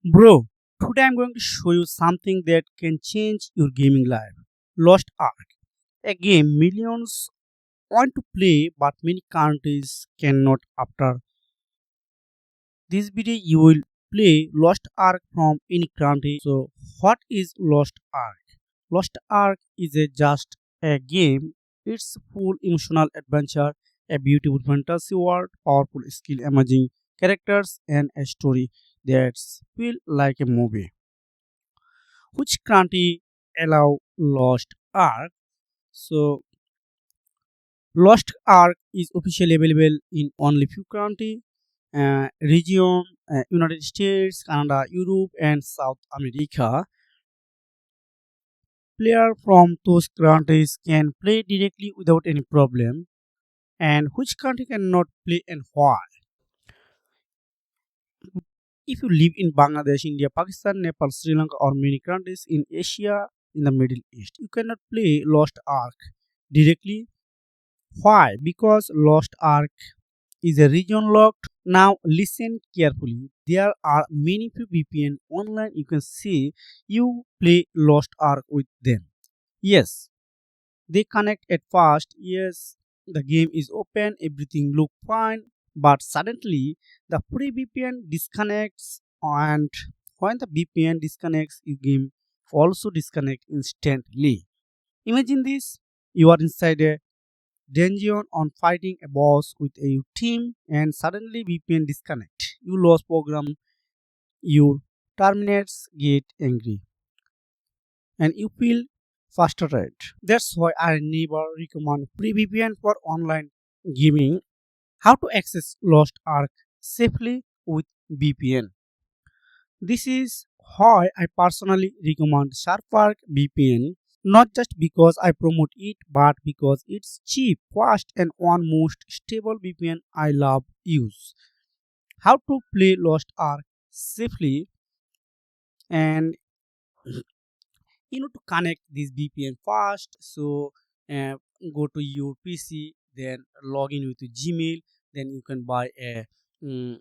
Bro, today I'm going to show you something that can change your gaming life. Lost Ark, a game millions want to play but many countries cannot. After this video, you will play Lost Ark from any country. So, what is Lost Ark? Lost Ark is just a game. It's full emotional adventure, a beautiful fantasy world, powerful skill, amazing characters, and a story that feels like a movie. Which country allow Lost Ark? So Lost Ark is officially available in only few countries, region, United States, Canada, Europe, and South America. Player from those countries can play directly without any problem. And which country cannot play and why? If you live in Bangladesh, India, Pakistan, Nepal, Sri Lanka, or many countries in Asia, in the Middle East, you cannot play Lost Ark directly. Why? Because Lost Ark is a region locked. Now listen carefully. There are many VPN online. You can see you play Lost Ark with them. Yes, they connect at first. Yes, the game is open. Everything look fine. But suddenly the free VPN disconnects, and when the VPN disconnects, your game also disconnect instantly. Imagine this: you are inside a dungeon on fighting a boss with a team and suddenly VPN disconnect. You lose program, your terminates get angry and you feel frustrated. That's why I never recommend free VPN for online gaming. How to access Lost Ark safely with VPN. This is why I personally recommend Surfshark VPN, not just because I promote it, but because it's cheap, fast, and one most stable VPN I love use. How to play Lost Ark safely, and to connect this VPN fast. So uh, go to your PC, then log in with your Gmail, then you can buy a mm,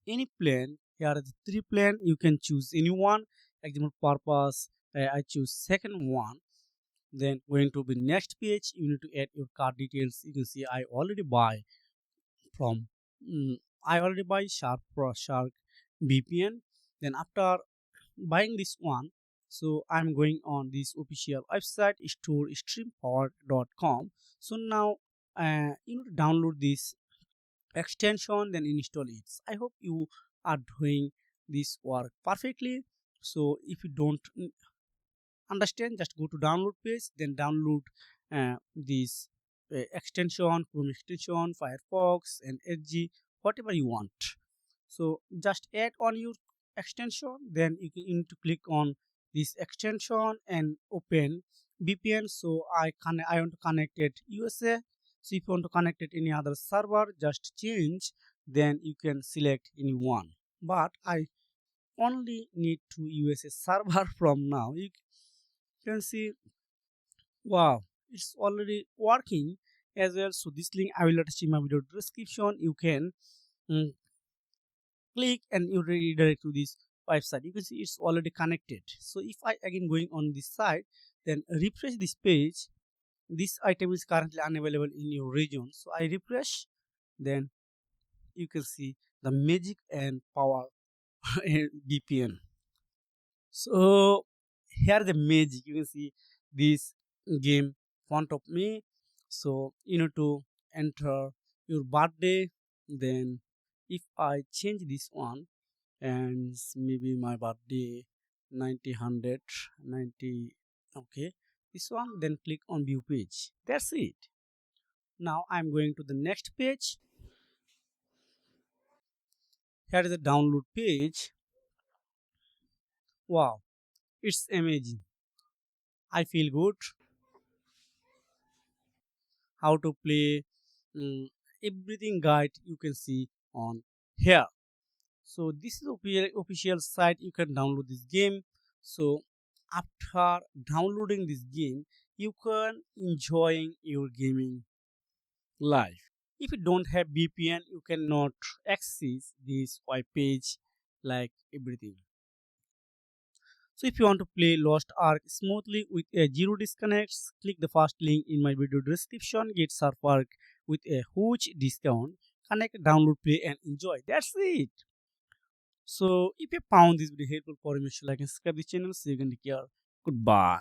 any plan. Here are the three plan. You can choose any one. Example purpose. I choose second one. Then going to the next page, you need to add your card details. You can see I already buy from I already buy Shark VPN. Then after buying this one, so I'm going on this official website store streampower.com. So now download this extension, then install it. I hope you are doing this work perfectly. So if you don't understand, just go to download page, then download this extension, Chrome extension, Firefox, and Edge, whatever you want. So just add on your extension, then you need to click on this extension and open VPN. So I want to connect it USA. So if you want to connect it any other server, just change, then you can select any one. But I only need to USA server from now. You can see, wow, it's already working as well. So this link I will attach in my video description. You can mm, click and you redirect to this website. You can see it's already connected. So if I again going on this site, then refresh this page, this item is currently unavailable in your region. So I refresh, then you can see the magic and power VPN. So here the magic, you can see this game front of me. So you need to enter your birthday. Then if I change this one and maybe my birthday 90, 100, 90, okay, this one, then click on view page. That's it. Now I'm going to the next page. Here is the download page. Wow, it's amazing. I feel good. How to play, mm, everything guide you can see on here. So this is official site. You can download this game. So after downloading this game, you can enjoying your gaming life. If you don't have VPN, you cannot access this web page like everything. So if you want to play Lost Ark smoothly with a zero disconnects, click the first link in my video description. Get Surfshark with a huge discount. Connect, download, play, and enjoy. That's it. So if you found this video helpful for you, make sure like and subscribe the channel so you can take care. Goodbye.